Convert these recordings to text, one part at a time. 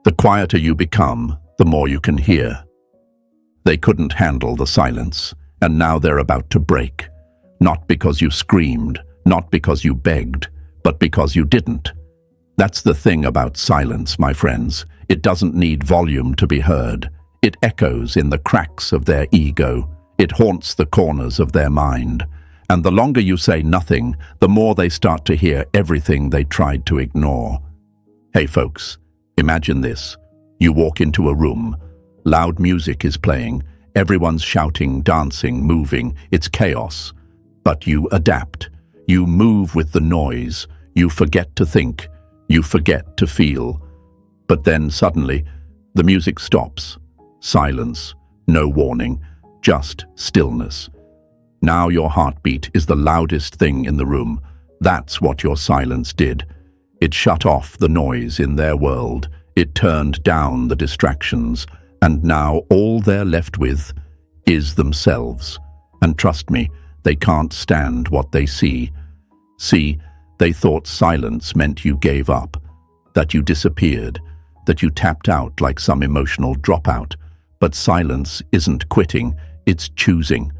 The quieter you become, the more you can hear. They couldn't handle the silence, and now they're about to break. Not because you screamed, not because you begged, but because you didn't. That's the thing about silence, my friends. It doesn't need volume to be heard. It echoes in the cracks of their ego. It haunts the corners of their mind. And the longer you say nothing, the more they start to hear everything they tried to ignore. Hey folks, imagine this. You walk into a room. Loud music is playing. Everyone's shouting, dancing, moving. It's chaos. But you adapt. You move with the noise. You forget to think. You forget to feel. But then suddenly, the music stops. Silence. No warning. Just stillness. Now your heartbeat is the loudest thing in the room. That's what your silence did. It shut off the noise in their world. It turned down the distractions. And now all they're left with is themselves. And trust me, they can't stand what they see. See, they thought silence meant you gave up, that you disappeared, that you tapped out like some emotional dropout. But silence isn't quitting, it's choosing.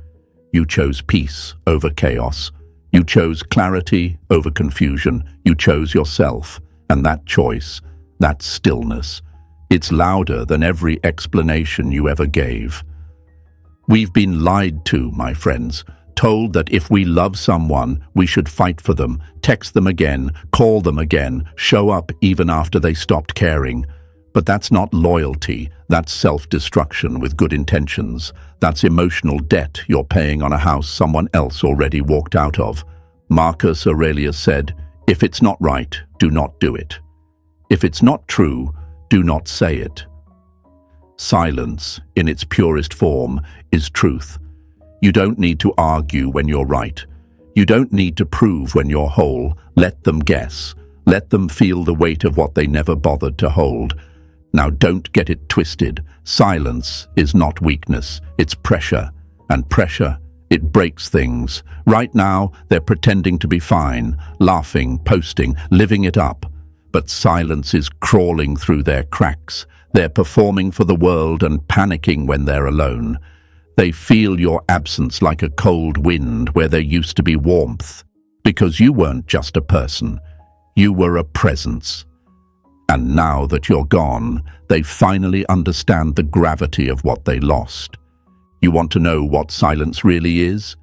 You chose peace over chaos. You chose clarity over confusion. You chose yourself. And that choice, that stillness, it's louder than every explanation you ever gave. We've been lied to, my friends, told that if we love someone, we should fight for them, text them again, call them again, show up even after they stopped caring. But that's not loyalty, that's self-destruction with good intentions. That's emotional debt you're paying on a house someone else already walked out of. Marcus Aurelius said, "If it's not right, do not do it. If it's not true, do not say it." Silence, in its purest form, is truth. You don't need to argue when you're right. You don't need to prove when you're whole. Let them guess. Let them feel the weight of what they never bothered to hold. Now don't get it twisted. Silence is not weakness, it's pressure. And pressure, it breaks things. Right now, they're pretending to be fine, laughing, posting, living it up. But silence is crawling through their cracks. They're performing for the world and panicking when they're alone. They feel your absence like a cold wind where there used to be warmth. Because you weren't just a person. You were a presence. And now that you're gone, they finally understand the gravity of what they lost. You want to know what silence really is?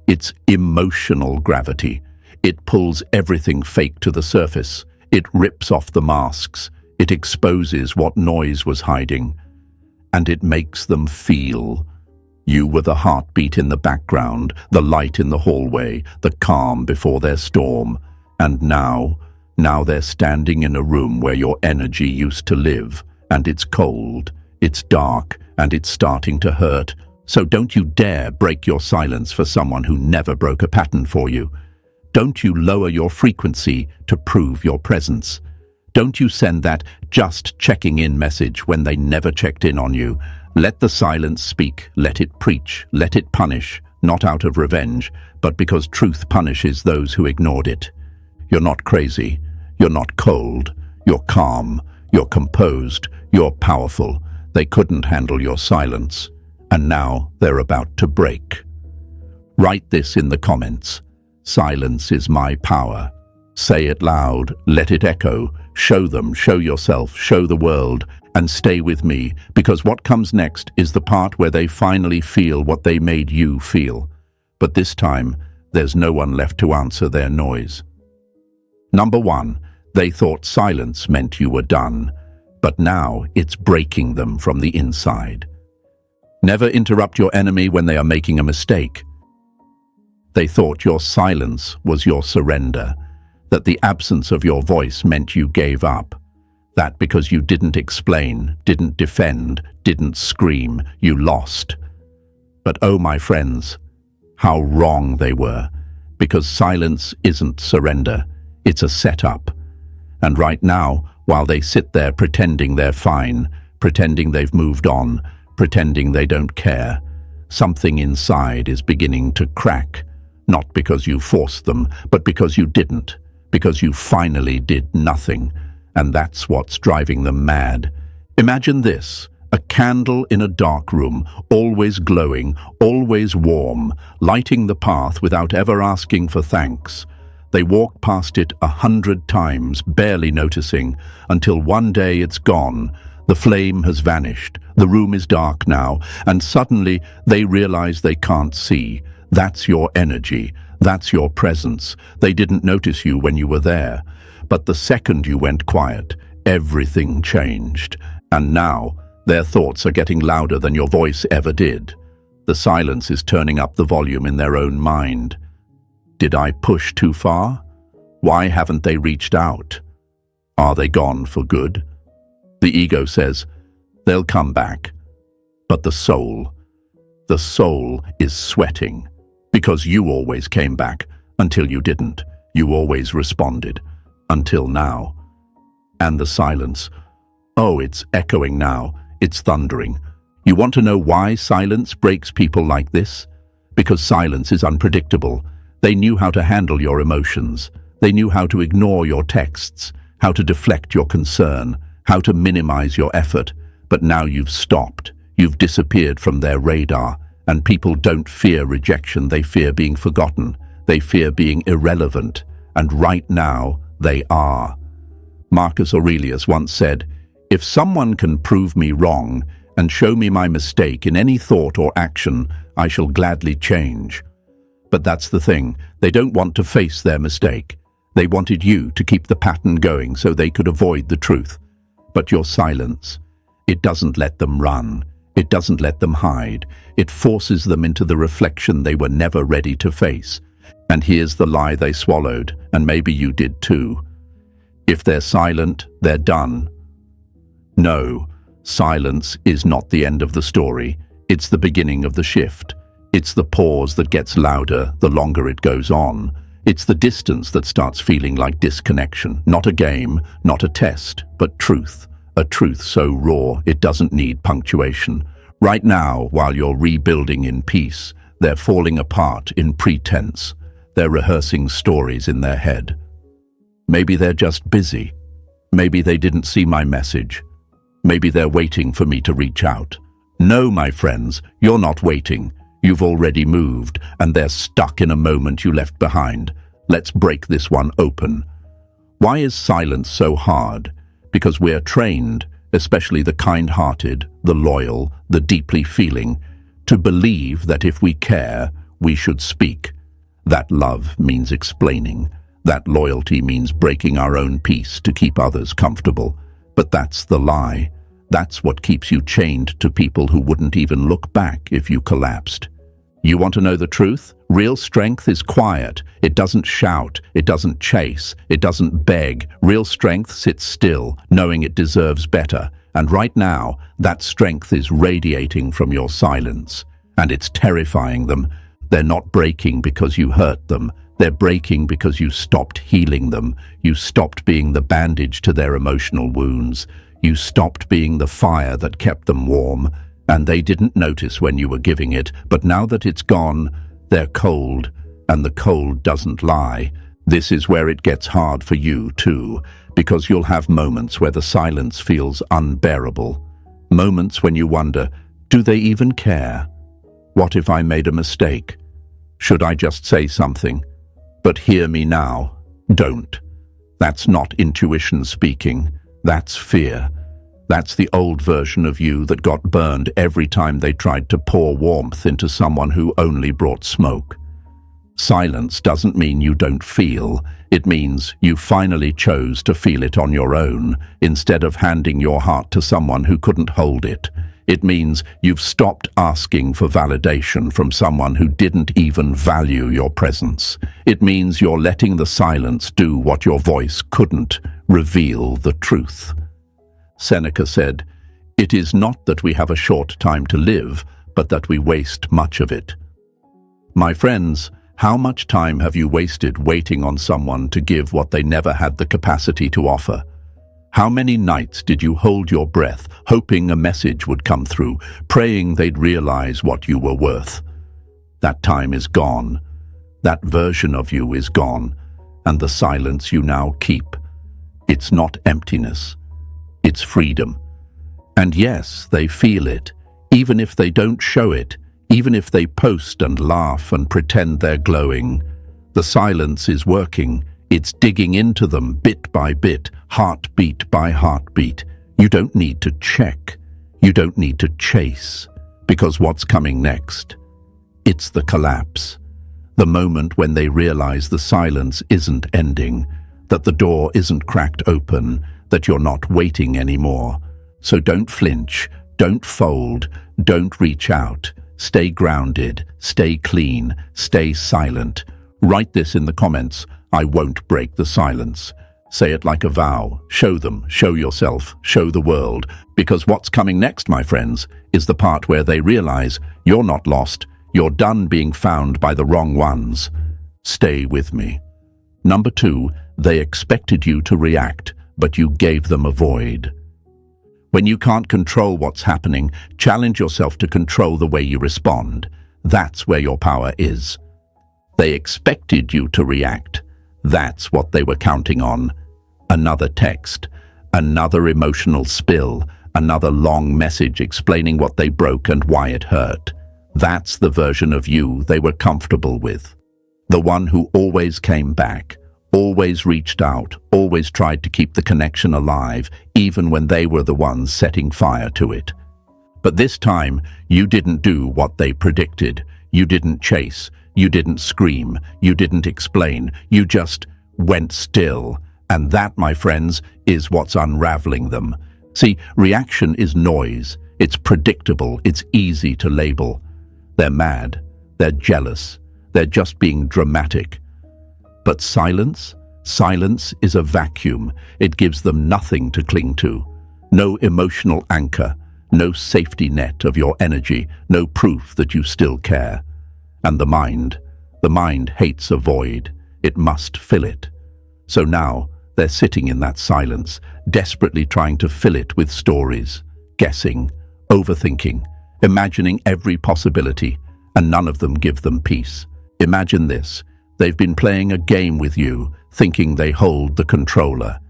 It's emotional gravity. It pulls everything fake to the surface. It rips off the masks. It exposes what noise was hiding. And it makes them feel. You were the heartbeat in the background, the light in the hallway, the calm before their storm. And now they're standing in a room where your energy used to live. And it's cold, it's dark, and it's starting to hurt. So don't you dare break your silence for someone who never broke a pattern for you. Don't you lower your frequency to prove your presence. Don't you send that just checking in message when they never checked in on you. Let the silence speak, let it preach, let it punish, not out of revenge, but because truth punishes those who ignored it. You're not crazy, you're not cold, you're calm, you're composed, you're powerful. They couldn't handle your silence, and now they're about to break. Write this in the comments. Silence is my power. Say it loud, let it echo. Show them, show yourself, show the world, and stay with me, because what comes next is the part where they finally feel what they made you feel. But this time, there's no one left to answer their noise. Number 1, they thought silence meant you were done, but now it's breaking them from the inside. Never interrupt your enemy when they are making a mistake. They thought your silence was your surrender, that the absence of your voice meant you gave up, that because you didn't explain, didn't defend, didn't scream, you lost. But oh, my friends, how wrong they were, because silence isn't surrender, it's a setup. And right now, while they sit there pretending they're fine, pretending they've moved on, pretending they don't care, something inside is beginning to crack, not because you forced them, but because you didn't, because you finally did nothing. And that's what's driving them mad. Imagine this, a candle in a dark room, always glowing, always warm, lighting the path without ever asking for thanks. They walk past it 100 times, barely noticing, until one day it's gone. The flame has vanished, the room is dark now, and suddenly they realize they can't see. That's your energy, that's your presence. They didn't notice you when you were there. But the second you went quiet, everything changed. And now, their thoughts are getting louder than your voice ever did. The silence is turning up the volume in their own mind. Did I push too far? Why haven't they reached out? Are they gone for good? The ego says, they'll come back. But the soul is sweating. Because you always came back, until you didn't. You always responded. Until now. And the silence. Oh, it's echoing now. It's thundering. You want to know why silence breaks people like this? Because silence is unpredictable. They knew how to handle your emotions. They knew how to ignore your texts, how to deflect your concern, how to minimize your effort. But now you've stopped. You've disappeared from their radar. And people don't fear rejection. They fear being forgotten. They fear being irrelevant. And right now, they are. Marcus Aurelius once said, "If someone can prove me wrong and show me my mistake in any thought or action, I shall gladly change." But that's the thing. They don't want to face their mistake. They wanted you to keep the pattern going so they could avoid the truth. But your silence, it doesn't let them run. It doesn't let them hide. It forces them into the reflection they were never ready to face. And here's the lie they swallowed, and maybe you did too. If they're silent, they're done. No, silence is not the end of the story. It's the beginning of the shift. It's the pause that gets louder the longer it goes on. It's the distance that starts feeling like disconnection. Not a game, not a test, but truth. A truth so raw it doesn't need punctuation. Right now, while you're rebuilding in peace, they're falling apart in pretense. They're rehearsing stories in their head. Maybe they're just busy. Maybe they didn't see my message. Maybe they're waiting for me to reach out. No, my friends, you're not waiting. You've already moved, and they're stuck in a moment you left behind. Let's break this one open. Why is silence so hard? Because we're trained, especially the kind-hearted, the loyal, the deeply feeling, to believe that if we care, we should speak. That love means explaining. That loyalty means breaking our own peace to keep others comfortable. But that's the lie. That's what keeps you chained to people who wouldn't even look back if you collapsed. You want to know the truth? Real strength is quiet. It doesn't shout. It doesn't chase. It doesn't beg. Real strength sits still, knowing it deserves better. And right now, that strength is radiating from your silence. And it's terrifying them. They're not breaking because you hurt them. They're breaking because you stopped healing them. You stopped being the bandage to their emotional wounds. You stopped being the fire that kept them warm. And they didn't notice when you were giving it, but now that it's gone, they're cold, and the cold doesn't lie. This is where it gets hard for you, too, because you'll have moments where the silence feels unbearable. Moments when you wonder, do they even care? What if I made a mistake? Should I just say something? But hear me now. Don't. That's not intuition speaking. That's fear. That's the old version of you that got burned every time they tried to pour warmth into someone who only brought smoke. Silence doesn't mean you don't feel. It means you finally chose to feel it on your own, instead of handing your heart to someone who couldn't hold it. It means you've stopped asking for validation from someone who didn't even value your presence. It means you're letting the silence do what your voice couldn't, reveal the truth. Seneca said, "It is not that we have a short time to live, but that we waste much of it." My friends, how much time have you wasted waiting on someone to give what they never had the capacity to offer? How many nights did you hold your breath, hoping a message would come through, praying they'd realize what you were worth? That time is gone. That version of you is gone, and the silence you now keep. It's not emptiness. It's freedom. And yes, they feel it, even if they don't show it, even if they post and laugh and pretend they're glowing. The silence is working. It's digging into them bit by bit, heartbeat by heartbeat. You don't need to check. You don't need to chase. Because what's coming next? It's the collapse. The moment when they realize the silence isn't ending, that the door isn't cracked open, that you're not waiting anymore. So don't flinch, don't fold, don't reach out. Stay grounded, stay clean, stay silent. Write this in the comments. I won't break the silence. Say it like a vow. Show them, show yourself, show the world. Because what's coming next, my friends, is the part where they realize you're not lost. You're done being found by the wrong ones. Stay with me. Number 2, they expected you to react, but you gave them a void. When you can't control what's happening, challenge yourself to control the way you respond. That's where your power is. They expected you to react. That's what they were counting on. Another text, another emotional spill, another long message explaining what they broke and why it hurt. That's the version of you they were comfortable with. The one who always came back, always reached out, always tried to keep the connection alive, even when they were the ones setting fire to it. But this time, you didn't do what they predicted. You didn't chase. You didn't scream, you didn't explain, you just went still. And that, my friends, is what's unraveling them. See, reaction is noise. It's predictable, it's easy to label. They're mad, they're jealous, they're just being dramatic. But silence? Silence is a vacuum. It gives them nothing to cling to. No emotional anchor, no safety net of your energy, no proof that you still care. And the mind hates a void. It must fill it. So now they're sitting in that silence, desperately trying to fill it with stories, guessing, overthinking, imagining every possibility, and none of them give them peace. Imagine this. They've been playing a game with you, thinking they hold the controller.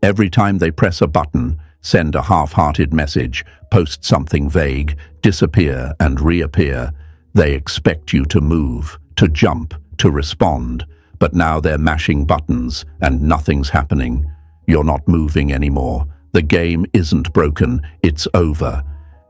Every time they press a button, send a half-hearted message, post something vague, disappear and reappear, they expect you to move, to jump, to respond. But now they're mashing buttons and nothing's happening. You're not moving anymore. The game isn't broken, it's over.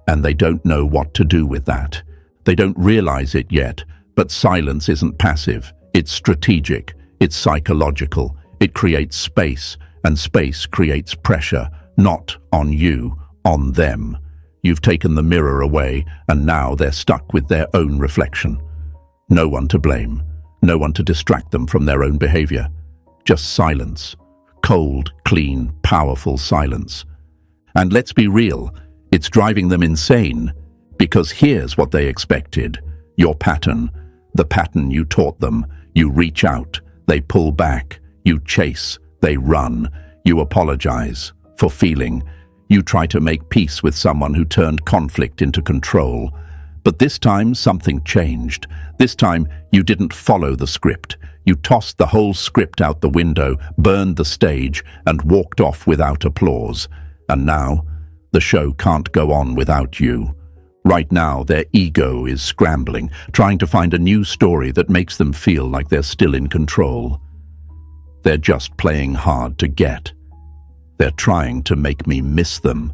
And they don't know what to do with that. They don't realize it yet, but silence isn't passive. It's strategic, it's psychological. It creates space, and space creates pressure, not on you, on them. You've taken the mirror away, and now they're stuck with their own reflection. No one to blame, no one to distract them from their own behavior. Just silence. Cold, clean, powerful silence. And let's be real, it's driving them insane. Because here's what they expected. Your pattern. The pattern you taught them. You reach out, they pull back. You chase, they run. You apologize for feeling. You try to make peace with someone who turned conflict into control. But this time, something changed. This time, you didn't follow the script. You tossed the whole script out the window, burned the stage, and walked off without applause. And now, the show can't go on without you. Right now, their ego is scrambling, trying to find a new story that makes them feel like they're still in control. They're just playing hard to get. They're trying to make me miss them.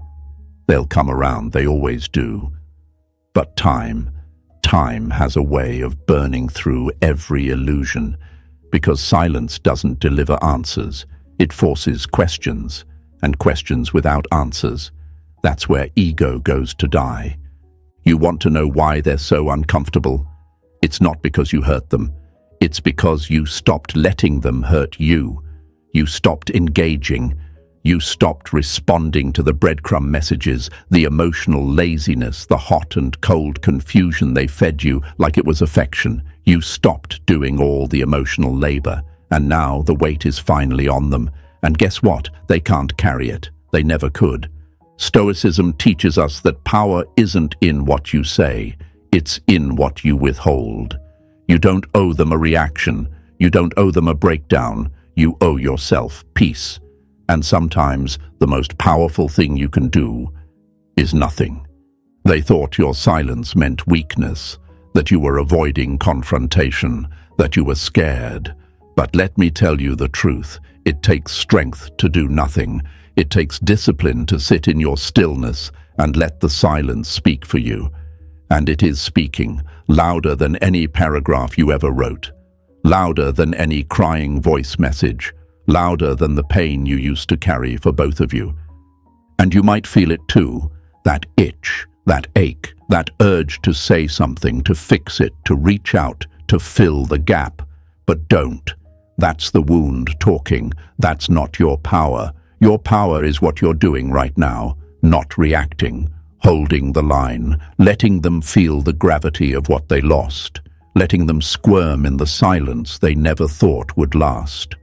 They'll come around, they always do. But time has a way of burning through every illusion, because silence doesn't deliver answers. It forces questions, and questions without answers. That's where ego goes to die. You want to know why they're so uncomfortable? It's not because you hurt them. It's because you stopped letting them hurt you. You stopped engaging. You stopped responding to the breadcrumb messages, the emotional laziness, the hot and cold confusion they fed you like it was affection. You stopped doing all the emotional labor, and now the weight is finally on them. And guess what? They can't carry it. They never could. Stoicism teaches us that power isn't in what you say, it's in what you withhold. You don't owe them a reaction. You don't owe them a breakdown. You owe yourself peace. And sometimes the most powerful thing you can do is nothing. They thought your silence meant weakness, that you were avoiding confrontation, that you were scared. But let me tell you the truth. It takes strength to do nothing. It takes discipline to sit in your stillness and let the silence speak for you. And it is speaking, louder than any paragraph you ever wrote, louder than any crying voice message, louder than the pain you used to carry for both of you. And you might feel it too, that itch, that ache, that urge to say something, to fix it, to reach out, to fill the gap. But don't. That's the wound talking. That's not your power. Your power is what you're doing right now, not reacting, holding the line, letting them feel the gravity of what they lost, letting them squirm in the silence they never thought would last.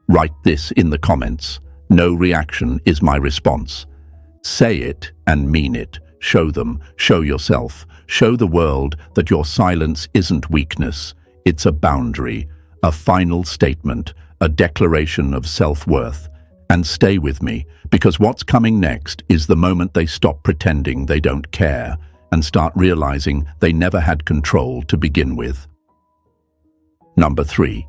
Write this in the comments. No reaction is my response. Say it and mean it. Show them, show yourself, show the world that your silence isn't weakness. It's a boundary, a final statement, a declaration of self-worth. And stay with me, because what's coming next is the moment they stop pretending they don't care and start realizing they never had control to begin with. Number 3,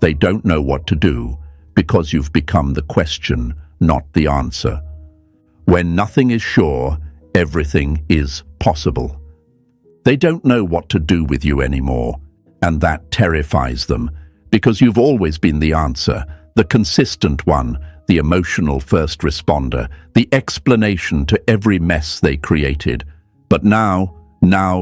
they don't know what to do because you've become the question, not the answer. When nothing is sure, everything is possible. They don't know what to do with you anymore, and that terrifies them, because you've always been the answer, the consistent one, the emotional first responder, the explanation to every mess they created. But now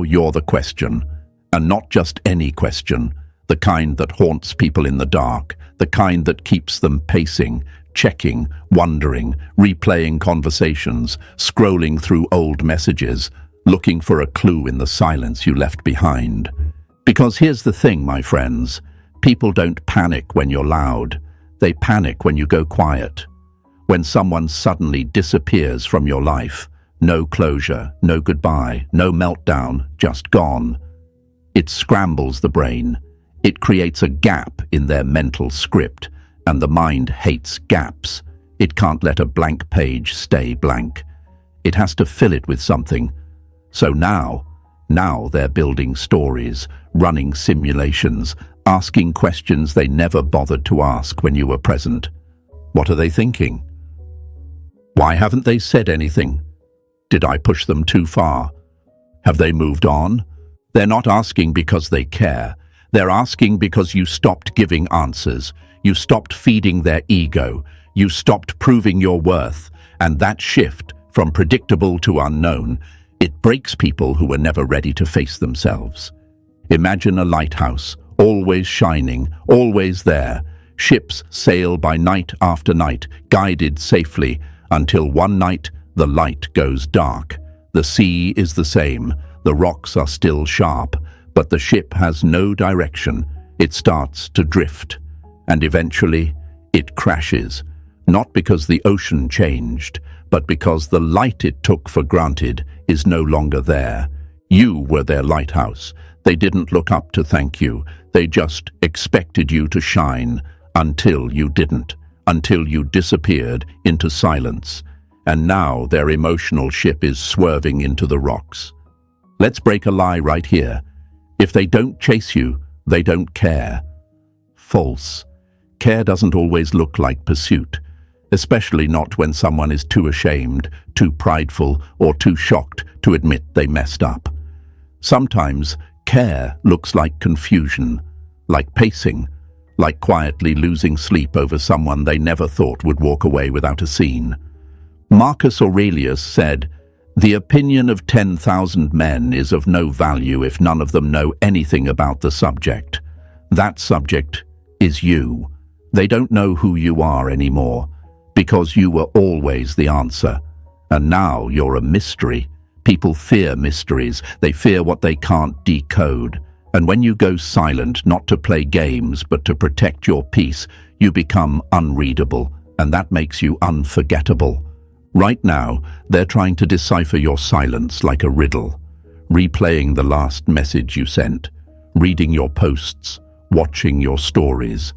you're the question, and not just any question, the kind that haunts people in the dark, the kind that keeps them pacing, checking, wondering, replaying conversations, scrolling through old messages, looking for a clue in the silence you left behind. Because here's the thing, my friends, people don't panic when you're loud. They panic when you go quiet. When someone suddenly disappears from your life. No closure, no goodbye, no meltdown, just gone. It scrambles the brain. It creates a gap in their mental script, and the mind hates gaps. It can't let a blank page stay blank. It has to fill it with something. So now they're building stories, running simulations, asking questions they never bothered to ask when you were present. What are they thinking? Why haven't they said anything? Did I push them too far? Have they moved on? They're not asking because they care. They're asking because you stopped giving answers. You stopped feeding their ego. You stopped proving your worth. And that shift from predictable to unknown, it breaks people who were never ready to face themselves. Imagine a lighthouse, always shining, always there. Ships sail by night after night, guided safely, until one night the light goes dark. The sea is the same, the rocks are still sharp, but the ship has no direction. It starts to drift, and eventually it crashes, not because the ocean changed, but because the light it took for granted is no longer there. You were their lighthouse. They didn't look up to thank you. They just expected you to shine until you didn't, until you disappeared into silence. And now their emotional ship is swerving into the rocks. Let's break a lie right here. If they don't chase you, they don't care. False. Care doesn't always look like pursuit, especially not when someone is too ashamed, too prideful, or too shocked to admit they messed up. Sometimes care looks like confusion, like pacing, like quietly losing sleep over someone they never thought would walk away without a scene. Marcus Aurelius said, "The opinion of 10,000 men is of no value if none of them know anything about the subject. That subject is you. They don't know who you are anymore, because you were always the answer. And now you're a mystery. People fear mysteries. They fear what they can't decode. And when you go silent, not to play games, but to protect your peace, you become unreadable, and that makes you unforgettable. Right now, they're trying to decipher your silence like a riddle, replaying the last message you sent, reading your posts, watching your stories,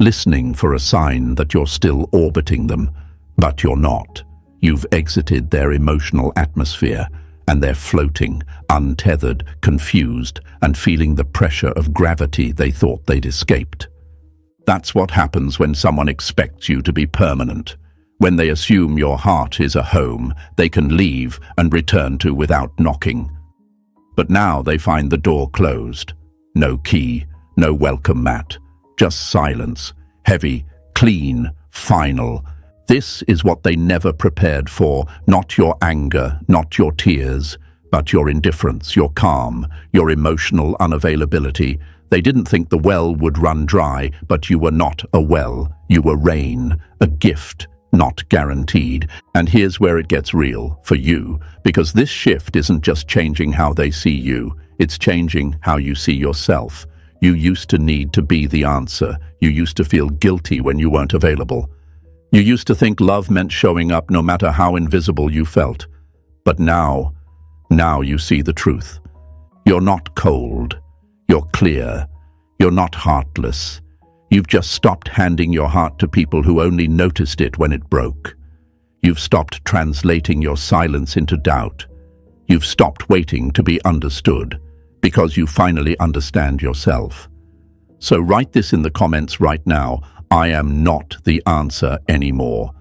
listening for a sign that you're still orbiting them, but you're not. You've exited their emotional atmosphere, and they're floating, untethered, confused, and feeling the pressure of gravity they thought they'd escaped. That's what happens when someone expects you to be permanent. When they assume your heart is a home they can leave and return to without knocking. But now they find the door closed. No key, no welcome mat, just silence, heavy, clean, final. This is what they never prepared for, not your anger, not your tears, but your indifference, your calm, your emotional unavailability. They didn't think the well would run dry, but you were not a well. You were rain, a gift, not guaranteed. And here's where it gets real, for you, because this shift isn't just changing how they see you, it's changing how you see yourself. You used to need to be the answer. You used to feel guilty when you weren't available. You used to think love meant showing up no matter how invisible you felt. But now you see the truth. You're not cold. You're clear. You're not heartless. You've just stopped handing your heart to people who only noticed it when it broke. You've stopped translating your silence into doubt. You've stopped waiting to be understood, because you finally understand yourself. So write this in the comments right now. I am not the answer anymore.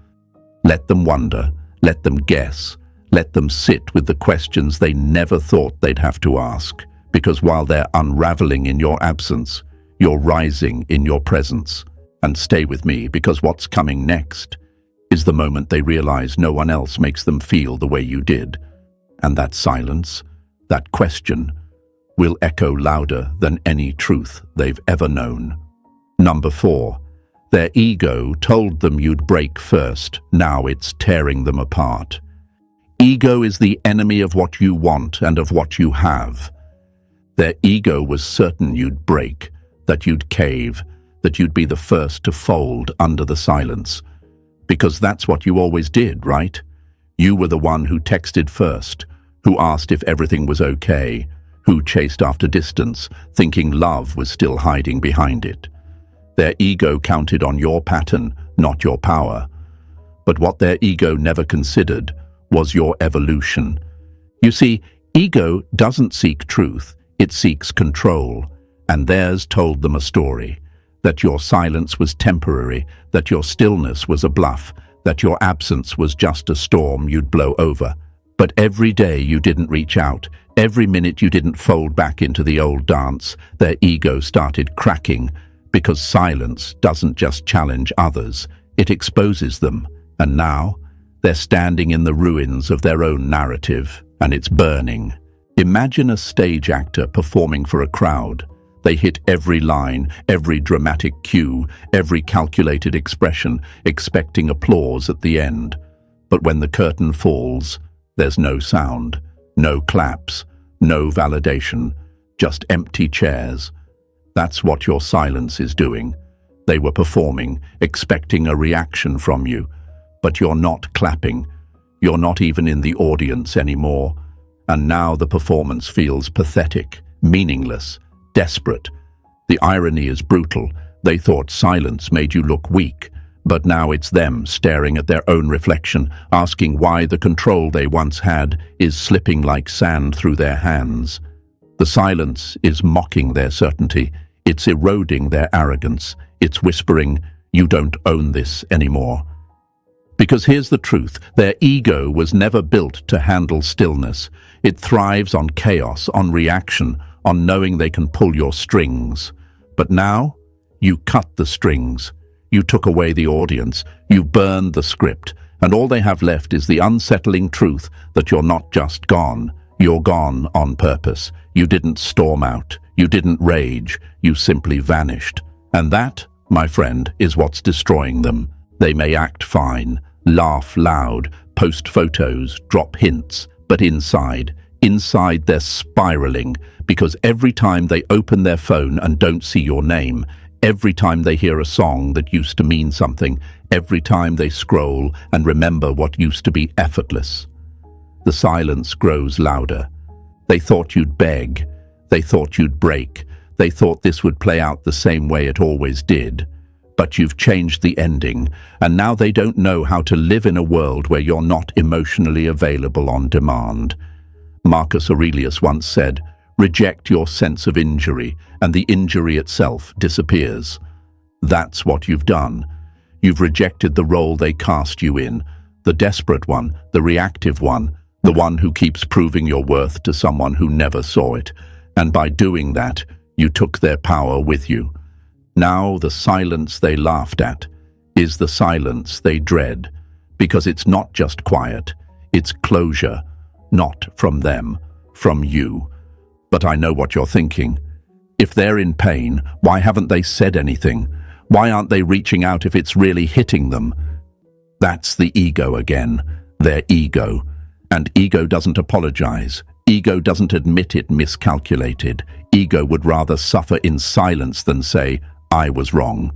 Let them wonder, let them guess, let them sit with the questions they never thought they'd have to ask, because while they're unraveling in your absence, you're rising in your presence. And stay with me, because what's coming next is the moment they realize no one else makes them feel the way you did. And that silence, that question, will echo louder than any truth they've ever known. Number 4. Their ego told them you'd break first. Now it's tearing them apart. Ego is the enemy of what you want and of what you have. Their ego was certain you'd break, that you'd cave, that you'd be the first to fold under the silence. Because that's what you always did, right? You were the one who texted first, who asked if everything was okay, who chased after distance, thinking love was still hiding behind it. Their ego counted on your pattern, not your power. But what their ego never considered was your evolution. You see, ego doesn't seek truth, it seeks control. And theirs told them a story, that your silence was temporary, that your stillness was a bluff, that your absence was just a storm you'd blow over. But every day you didn't reach out, every minute you didn't fold back into the old dance, their ego started cracking. Because silence doesn't just challenge others, it exposes them. And now, they're standing in the ruins of their own narrative, and it's burning. Imagine a stage actor performing for a crowd. They hit every line, every dramatic cue, every calculated expression, expecting applause at the end. But when the curtain falls, there's no sound, no claps, no validation, just empty chairs. That's what your silence is doing. They were performing, expecting a reaction from you, but you're not clapping. You're not even in the audience anymore. And now the performance feels pathetic, meaningless, desperate. The irony is brutal. They thought silence made you look weak, but now it's them staring at their own reflection, asking why the control they once had is slipping like sand through their hands. The silence is mocking their certainty. It's eroding their arrogance. It's whispering, "You don't own this anymore." Because here's the truth, their ego was never built to handle stillness. It thrives on chaos, on reaction, on knowing they can pull your strings. But now, you cut the strings. You took away the audience. You burned the script. And all they have left is the unsettling truth that you're not just gone. You're gone on purpose. You didn't storm out. You didn't rage. You simply vanished. And that, my friend, is what's destroying them. They may act fine, laugh loud, post photos, drop hints, but inside they're spiraling, because every time they open their phone and don't see your name, every time they hear a song that used to mean something, every time they scroll and remember what used to be effortless, the silence grows louder. They thought you'd beg. They thought you'd break. They thought this would play out the same way it always did. but you've changed the ending, and now they don't know how to live in a world where you're not emotionally available on demand. Marcus Aurelius once said, "Reject your sense of injury, and the injury itself disappears." That's what you've done. You've rejected the role they cast you in, the desperate one, the reactive one, the one who keeps proving your worth to someone who never saw it. And by doing that, you took their power with you. Now the silence they laughed at is the silence they dread, because it's not just quiet, it's closure, not from them, from you. But I know what you're thinking. If they're in pain, why haven't they said anything? Why aren't they reaching out if it's really hitting them? That's the ego again, their ego. And ego doesn't apologize. Ego doesn't admit it miscalculated. Ego would rather suffer in silence than say, "I was wrong."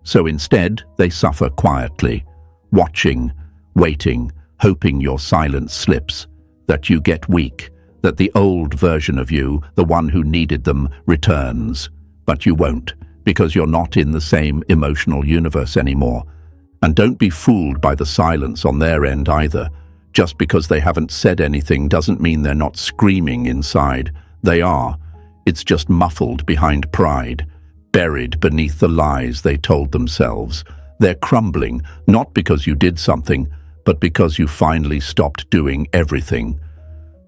So instead, they suffer quietly, watching, waiting, hoping your silence slips, that you get weak, that the old version of you, the one who needed them, returns. But you won't, because you're not in the same emotional universe anymore. And don't be fooled by the silence on their end either. Just because they haven't said anything doesn't mean they're not screaming inside. They are. It's just muffled behind pride, buried beneath the lies they told themselves. They're crumbling, not because you did something, but because you finally stopped doing everything.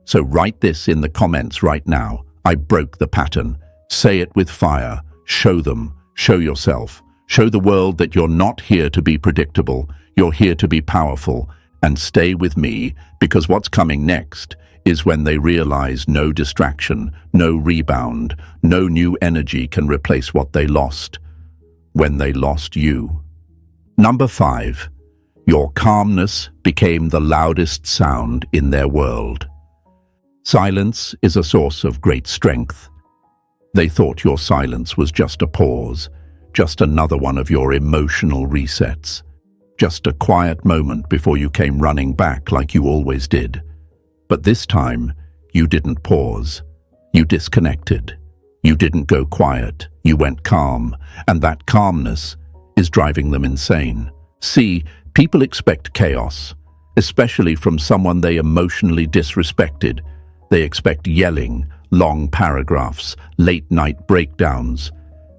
So write this in the comments right now. I broke the pattern. Say it with fire. Show them. Show yourself. Show the world that you're not here to be predictable. You're here to be powerful. And stay with me, because what's coming next is when they realize no distraction, no rebound, no new energy can replace what they lost. When they lost you. Number 5. Your calmness became the loudest sound in their world. Silence is a source of great strength. They thought your silence was just a pause, just another one of your emotional resets, just a quiet moment before you came running back like you always did. But this time, you didn't pause. You disconnected. You didn't go quiet. You went calm, and that calmness is driving them insane. See, people expect chaos, especially from someone they emotionally disrespected. They expect yelling, long paragraphs, late-night breakdowns.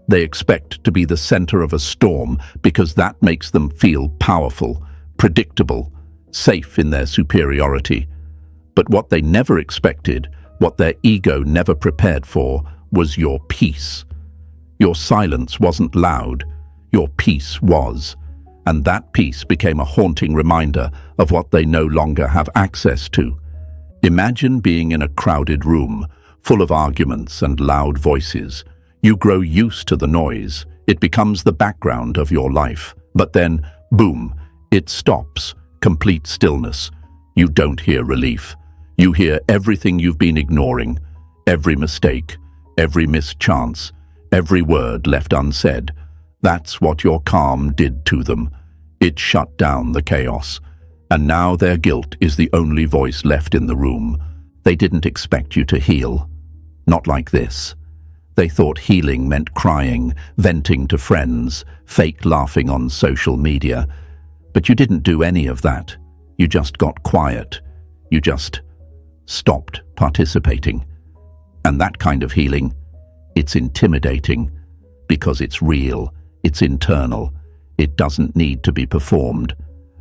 They expect to be the center of a storm because that makes them feel powerful, predictable, safe in their superiority. But what they never expected, what their ego never prepared for, was your peace. Your silence wasn't loud, your peace was. And that peace became a haunting reminder of what they no longer have access to. Imagine being in a crowded room, full of arguments and loud voices. You grow used to the noise. It becomes the background of your life. But then, boom, it stops. Complete stillness. You don't hear relief. You hear everything you've been ignoring. Every mistake, every missed chance, every word left unsaid. That's what your calm did to them. It shut down the chaos. And now their guilt is the only voice left in the room. They didn't expect you to heal. Not like this. They thought healing meant crying, venting to friends, fake laughing on social media. But you didn't do any of that. You just got quiet. You just stopped participating. And that kind of healing, it's intimidating because it's real, it's internal, it doesn't need to be performed.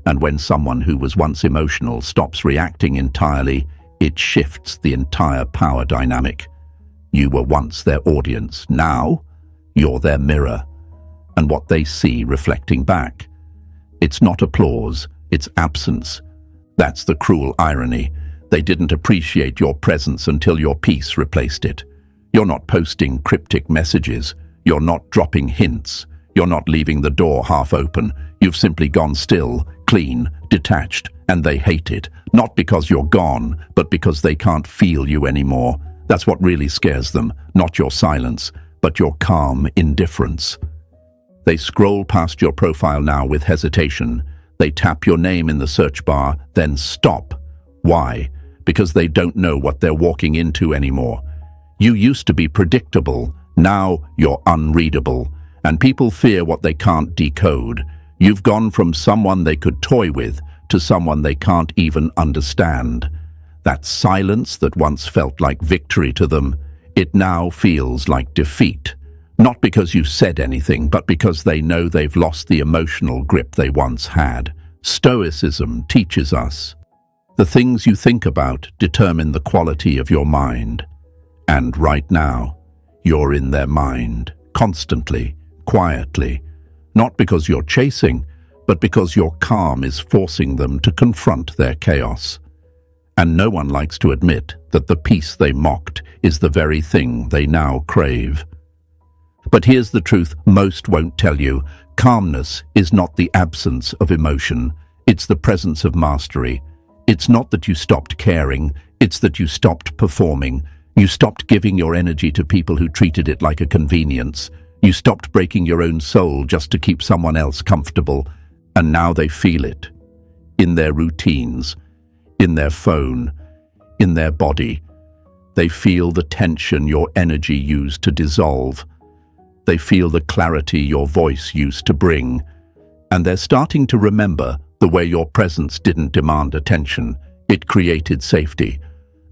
And when someone who was once emotional stops reacting entirely, it shifts the entire power dynamic. You were once their audience. Now, you're their mirror. And what they see reflecting back. It's not applause, it's absence. That's the cruel irony. They didn't appreciate your presence until your peace replaced it. You're not posting cryptic messages. You're not dropping hints. You're not leaving the door half open. You've simply gone still, clean, detached, and they hate it. Not because you're gone, but because they can't feel you anymore. That's what really scares them, not your silence, but your calm indifference. They scroll past your profile now with hesitation. They tap your name in the search bar, then stop. Why? Because they don't know what they're walking into anymore. You used to be predictable. Now you're unreadable. And people fear what they can't decode. You've gone from someone they could toy with to someone they can't even understand. That silence that once felt like victory to them, it now feels like defeat. Not because you said anything, but because they know they've lost the emotional grip they once had. Stoicism teaches us the things you think about determine the quality of your mind. And right now, you're in their mind, constantly, quietly, not because you're chasing, but because your calm is forcing them to confront their chaos. And no one likes to admit that the peace they mocked is the very thing they now crave. But here's the truth most won't tell you. Calmness is not the absence of emotion. It's the presence of mastery. It's not that you stopped caring. It's that you stopped performing. You stopped giving your energy to people who treated it like a convenience. You stopped breaking your own soul just to keep someone else comfortable. And now they feel it. In their routines, in their phone, in their body. They feel the tension your energy used to dissolve. They feel the clarity your voice used to bring. And they're starting to remember the way your presence didn't demand attention. It created safety.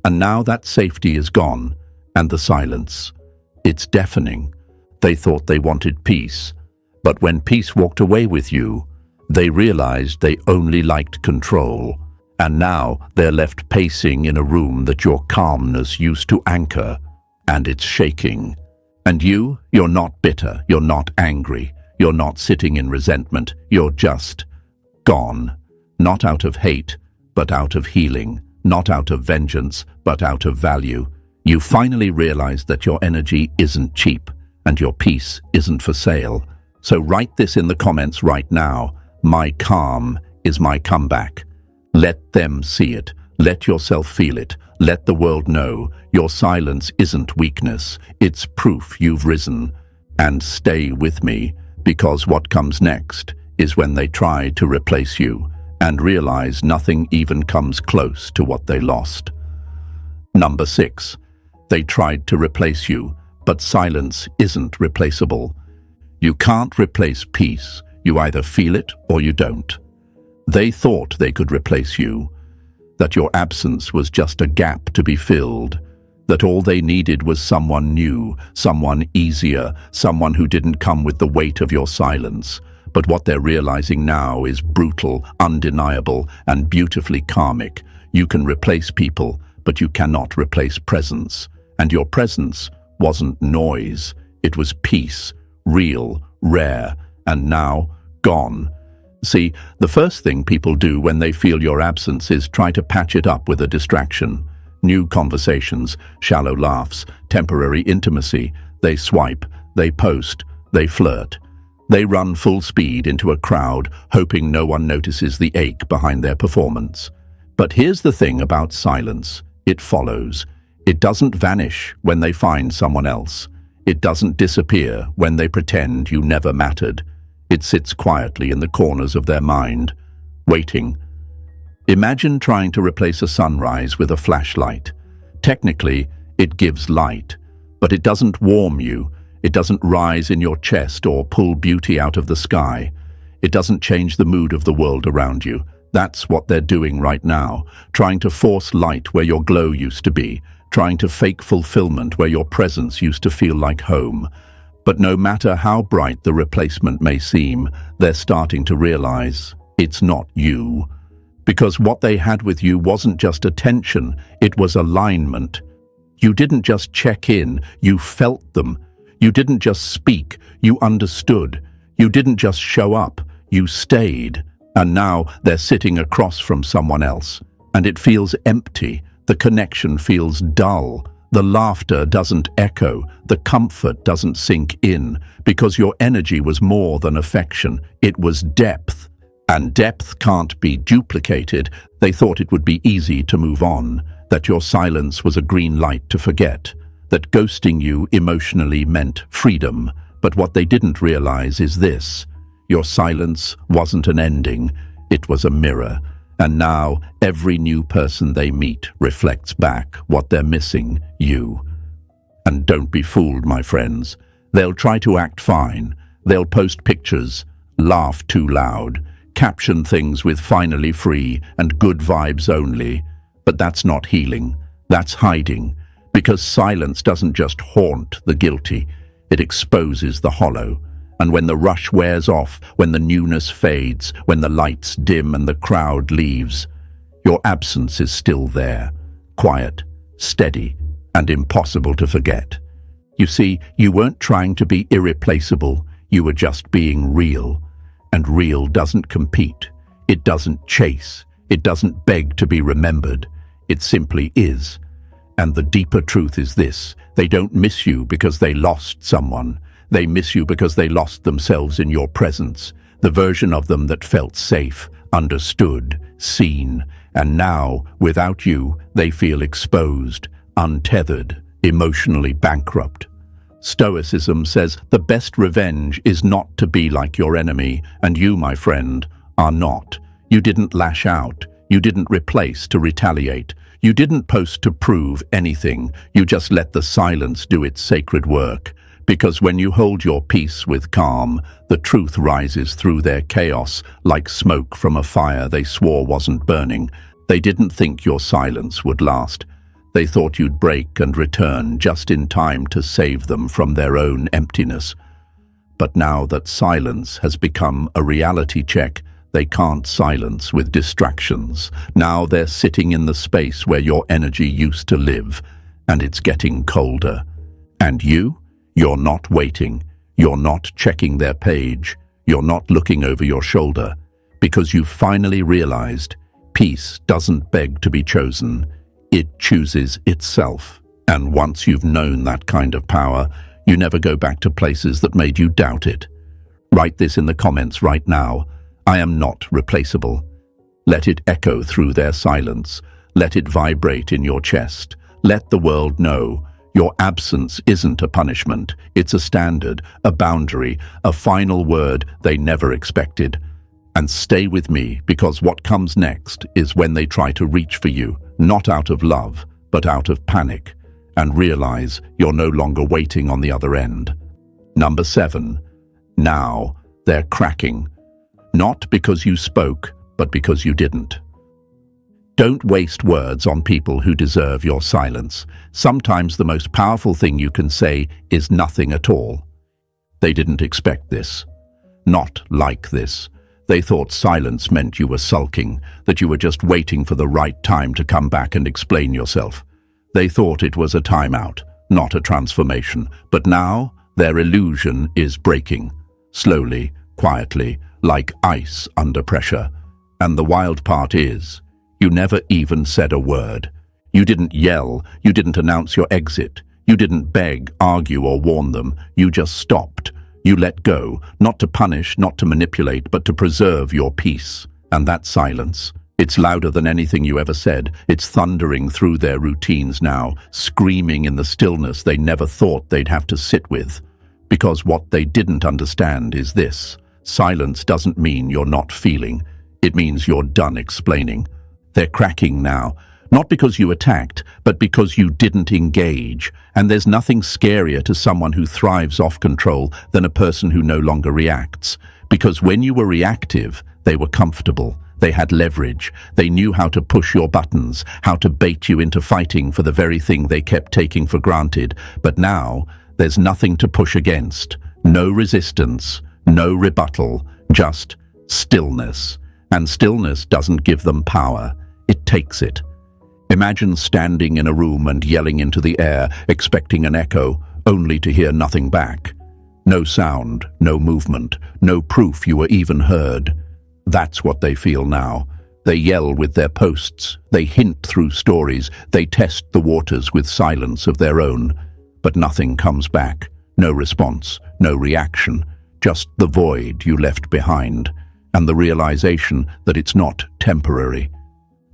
And now that safety is gone, and the silence. It's deafening. They thought they wanted peace. But when peace walked away with you, they realized they only liked control. And now they're left pacing in a room that your calmness used to anchor, and it's shaking. And you're not bitter, you're not angry, you're not sitting in resentment, you're just gone. Not out of hate, but out of healing. Not out of vengeance, but out of value. You finally realize that your energy isn't cheap, and your peace isn't for sale. So write this in the comments right now. My calm is my comeback. Let them see it. Let yourself feel it. Let the world know your silence isn't weakness. It's proof you've risen. And stay with me, because what comes next is when they try to replace you and realize nothing even comes close to what they lost. Number 6. They tried to replace you, but silence isn't replaceable. You can't replace peace. You either feel it or you don't. They thought they could replace you, that your absence was just a gap to be filled, that all they needed was someone new, someone easier, someone who didn't come with the weight of your silence. But what they're realizing now is brutal, undeniable, and beautifully karmic. You can replace people, but you cannot replace presence. And your presence wasn't noise. It was peace, real, rare, and now gone. See, the first thing people do when they feel your absence is try to patch it up with a distraction. New conversations, shallow laughs, temporary intimacy. They swipe, they post, they flirt. They run full speed into a crowd, hoping no one notices the ache behind their performance. But here's the thing about silence. It follows. It doesn't vanish when they find someone else. It doesn't disappear when they pretend you never mattered. It sits quietly in the corners of their mind, waiting. Imagine trying to replace a sunrise with a flashlight. Technically, it gives light, but it doesn't warm you. It doesn't rise in your chest or pull beauty out of the sky. It doesn't change the mood of the world around you. That's what they're doing right now, trying to force light where your glow used to be, trying to fake fulfillment where your presence used to feel like home. But no matter how bright the replacement may seem, they're starting to realize it's not you. Because what they had with you wasn't just attention, it was alignment. You didn't just check in, you felt them. You didn't just speak, you understood. You didn't just show up, you stayed. And now they're sitting across from someone else. And it feels empty, the connection feels dull. The laughter doesn't echo, the comfort doesn't sink in, because your energy was more than affection, it was depth. And depth can't be duplicated. They thought it would be easy to move on, that your silence was a green light to forget, that ghosting you emotionally meant freedom. But what they didn't realize is this: your silence wasn't an ending, it was a mirror. And now, every new person they meet reflects back what they're missing, you. And don't be fooled, my friends. They'll try to act fine. They'll post pictures, laugh too loud, caption things with "finally free" and "good vibes only." But that's not healing, that's hiding, because silence doesn't just haunt the guilty, it exposes the hollow. And when the rush wears off, when the newness fades, when the lights dim and the crowd leaves, your absence is still there, quiet, steady, and impossible to forget. You see, you weren't trying to be irreplaceable, you were just being real. And real doesn't compete, it doesn't chase, it doesn't beg to be remembered, it simply is. And the deeper truth is this: they don't miss you because they lost someone. They miss you because they lost themselves in your presence, the version of them that felt safe, understood, seen. And now, without you, they feel exposed, untethered, emotionally bankrupt. Stoicism says the best revenge is not to be like your enemy, and you, my friend, are not. You didn't lash out. You didn't replace to retaliate. You didn't post to prove anything. You just let the silence do its sacred work. Because when you hold your peace with calm, the truth rises through their chaos like smoke from a fire they swore wasn't burning. They didn't think your silence would last. They thought you'd break and return just in time to save them from their own emptiness. But now that silence has become a reality check, they can't silence with distractions. Now they're sitting in the space where your energy used to live, and it's getting colder. And you're not waiting. You're not checking their page. You're not looking over your shoulder, because you've finally realized peace doesn't beg to be chosen. It chooses itself. And once you've known that kind of power, you never go back to places that made you doubt it. Write this in the comments right now. I am not replaceable. Let it echo through their silence. Let it vibrate in your chest. Let the world know your absence isn't a punishment. It's a standard, a boundary, a final word they never expected. And stay with me, because what comes next is when they try to reach for you, not out of love, but out of panic, and realize you're no longer waiting on the other end. Number 7. Now they're cracking. Not because you spoke, but because you didn't. Don't waste words on people who deserve your silence. Sometimes the most powerful thing you can say is nothing at all. They didn't expect this. Not like this. They thought silence meant you were sulking, that you were just waiting for the right time to come back and explain yourself. They thought it was a timeout, not a transformation. But now their illusion is breaking. Slowly, quietly, like ice under pressure. And the wild part is, you never even said a word. You didn't yell, you didn't announce your exit. You didn't beg, argue, or warn them. You just stopped. You let go, not to punish, not to manipulate, but to preserve your peace. And that silence, it's louder than anything you ever said. It's thundering through their routines now, screaming in the stillness they never thought they'd have to sit with. Because what they didn't understand is this: silence doesn't mean you're not feeling. It means you're done explaining. They're cracking now, not because you attacked, but because you didn't engage. And there's nothing scarier to someone who thrives off control than a person who no longer reacts. Because when you were reactive, they were comfortable. They had leverage. They knew how to push your buttons, how to bait you into fighting for the very thing they kept taking for granted. But now, there's nothing to push against. No resistance, no rebuttal, just stillness. And stillness doesn't give them power. It takes it. Imagine standing in a room and yelling into the air, expecting an echo, only to hear nothing back. No sound, no movement, no proof you were even heard. That's what they feel now. They yell with their posts, they hint through stories, they test the waters with silence of their own. But nothing comes back, no response, no reaction, just the void you left behind, and the realization that it's not temporary.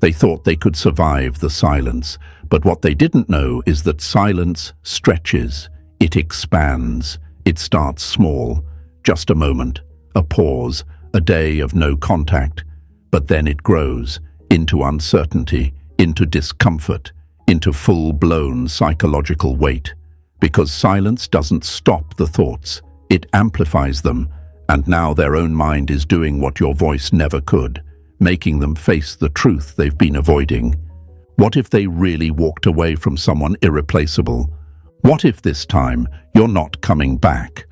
They thought they could survive the silence, but what they didn't know is that silence stretches, it expands, it starts small, just a moment, a pause, a day of no contact, but then it grows into uncertainty, into discomfort, into full-blown psychological weight. Because silence doesn't stop the thoughts, It amplifies them, and now their own mind is doing what your voice never could, making them face the truth they've been avoiding. What if they really walked away from someone irreplaceable? What if this time you're not coming back?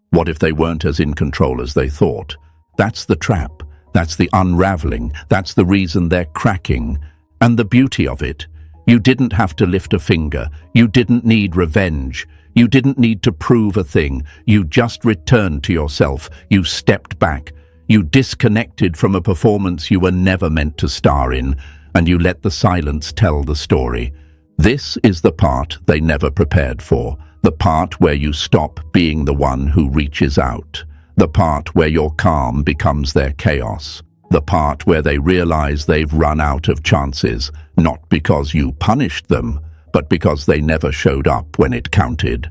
What if they weren't as in control as they thought? That's the trap. That's the unraveling. That's the reason they're cracking. And the beauty of it, you didn't have to lift a finger. You didn't need revenge. You didn't need to prove a thing. You just returned to yourself. You stepped back. You disconnected from a performance you were never meant to star in, and you let the silence tell the story. This is the part they never prepared for, the part where you stop being the one who reaches out, the part where your calm becomes their chaos, the part where they realize they've run out of chances, not because you punished them, but because they never showed up when it counted.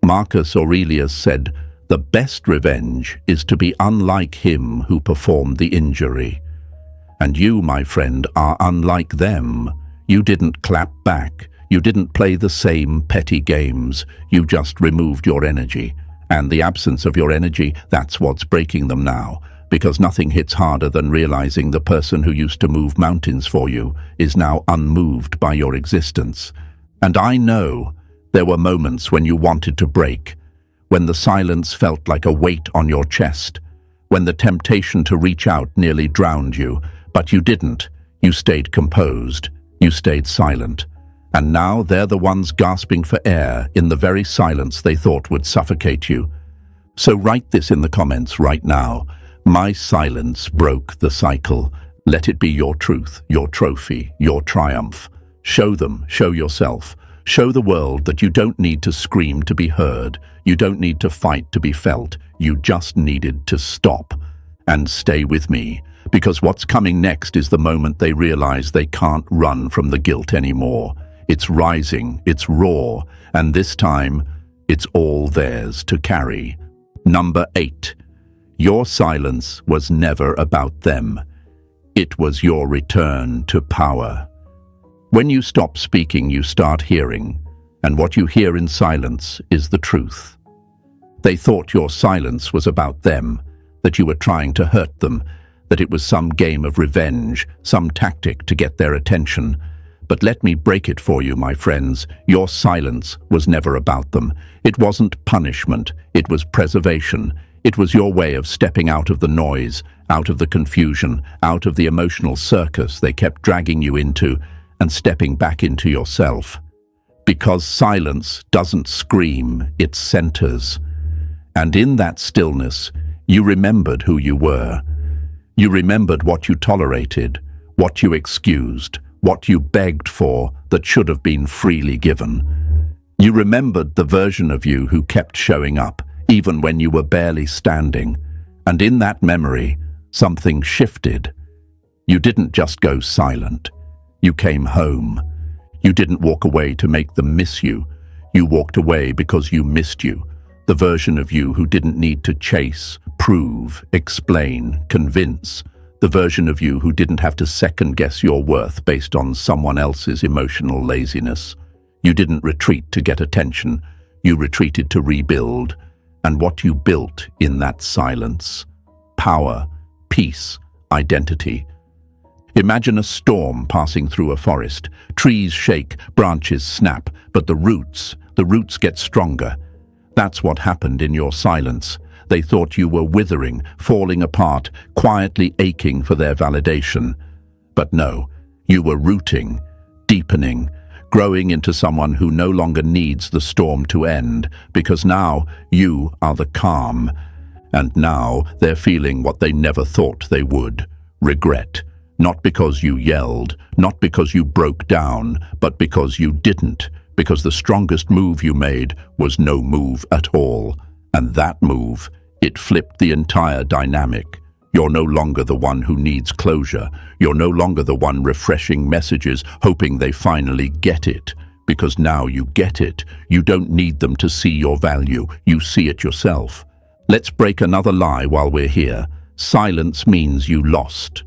Marcus Aurelius said, "The best revenge is to be unlike him who performed the injury." And you, my friend, are unlike them. You didn't clap back. You didn't play the same petty games. You just removed your energy. And the absence of your energy, that's what's breaking them now. Because nothing hits harder than realizing the person who used to move mountains for you is now unmoved by your existence. And I know there were moments when you wanted to break, when the silence felt like a weight on your chest, when the temptation to reach out nearly drowned you, but you didn't. You stayed composed. You stayed silent. And now they're the ones gasping for air in the very silence they thought would suffocate you. So write this in the comments right now. My silence broke the cycle. Let it be your truth, your trophy, your triumph. Show them, show yourself. Show the world that you don't need to scream to be heard. You don't need to fight to be felt. You just needed to stop. And stay with me, because what's coming next is the moment they realize they can't run from the guilt anymore. It's rising, it's raw, and this time, it's all theirs to carry. Number 8. Your silence was never about them. It was your return to power. When you stop speaking, you start hearing, and what you hear in silence is the truth. They thought your silence was about them, that you were trying to hurt them, that it was some game of revenge, some tactic to get their attention. But let me break it for you, my friends. Your silence was never about them. It wasn't punishment, it was preservation. It was your way of stepping out of the noise, out of the confusion, out of the emotional circus they kept dragging you into, and stepping back into yourself. Because silence doesn't scream, it centers. And in that stillness, you remembered who you were. You remembered what you tolerated, what you excused, what you begged for that should have been freely given. You remembered the version of you who kept showing up, even when you were barely standing. And in that memory, something shifted. You didn't just go silent. You came home. You didn't walk away to make them miss you. You walked away because you missed you, the version of you who didn't need to chase, prove, explain, convince, the version of you who didn't have to second-guess your worth based on someone else's emotional laziness. You didn't retreat to get attention. You retreated to rebuild. And what you built in that silence: power, peace, identity. Imagine a storm passing through a forest. Trees shake, branches snap, but the roots get stronger. That's what happened in your silence. They thought you were withering, falling apart, quietly aching for their validation. But no, you were rooting, deepening, growing into someone who no longer needs the storm to end, because now you are the calm. And now they're feeling what they never thought they would: regret. Not because you yelled, not because you broke down, but because you didn't, because the strongest move you made was no move at all. And that move, it flipped the entire dynamic. You're no longer the one who needs closure. You're no longer the one refreshing messages, hoping they finally get it. Because now you get it. You don't need them to see your value. You see it yourself. Let's break another lie while we're here. Silence means you lost.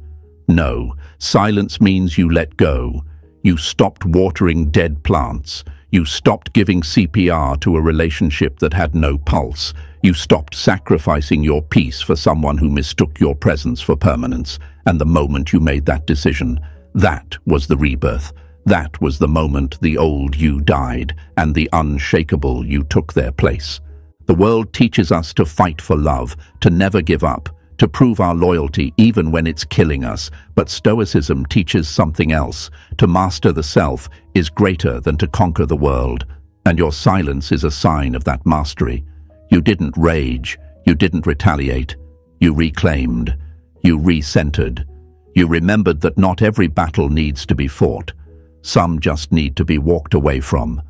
No, silence means you let go. You stopped watering dead plants. You stopped giving CPR to a relationship that had no pulse. You stopped sacrificing your peace for someone who mistook your presence for permanence, and the moment you made that decision, that was the rebirth. That was the moment the old you died, and the unshakable you took their place. The world teaches us to fight for love, to never give up, to prove our loyalty even when it's killing us, but Stoicism teaches something else. To master the self is greater than to conquer the world, and your silence is a sign of that mastery. You didn't rage, you didn't retaliate, you reclaimed, you recentered. You remembered that not every battle needs to be fought. Some just need to be walked away from.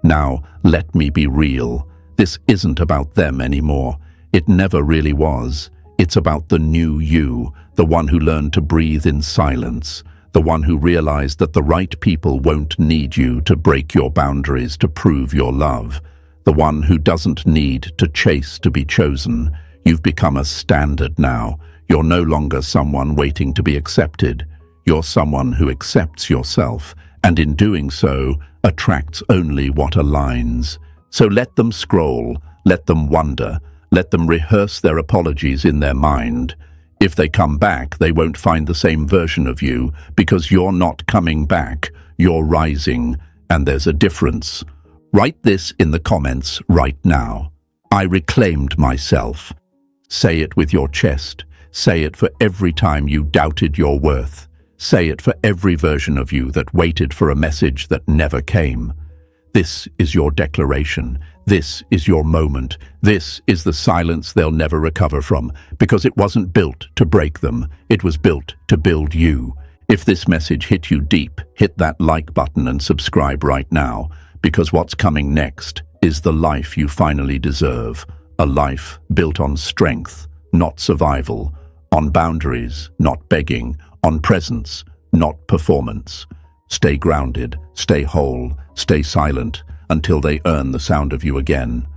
Now, let me be real. This isn't about them anymore. It never really was. It's about the new you, the one who learned to breathe in silence, the one who realized that the right people won't need you to break your boundaries to prove your love, the one who doesn't need to chase to be chosen. You've become a standard now. You're no longer someone waiting to be accepted. You're someone who accepts yourself, and in doing so, attracts only what aligns. So let them scroll, let them wonder, let them rehearse their apologies in their mind. If they come back, they won't find the same version of you, because you're not coming back, you're rising, and there's a difference. Write this in the comments right now. I reclaimed myself. Say it with your chest. Say it for every time you doubted your worth. Say it for every version of you that waited for a message that never came. This is your declaration. This is your moment. This is the silence they'll never recover from, because it wasn't built to break them. It was built to build you. If this message hit you deep, hit that like button and subscribe right now, because what's coming next is the life you finally deserve. A life built on strength, not survival. On boundaries, not begging. On presence, not performance. Stay grounded, stay whole, stay silent, until they earn the sound of you again.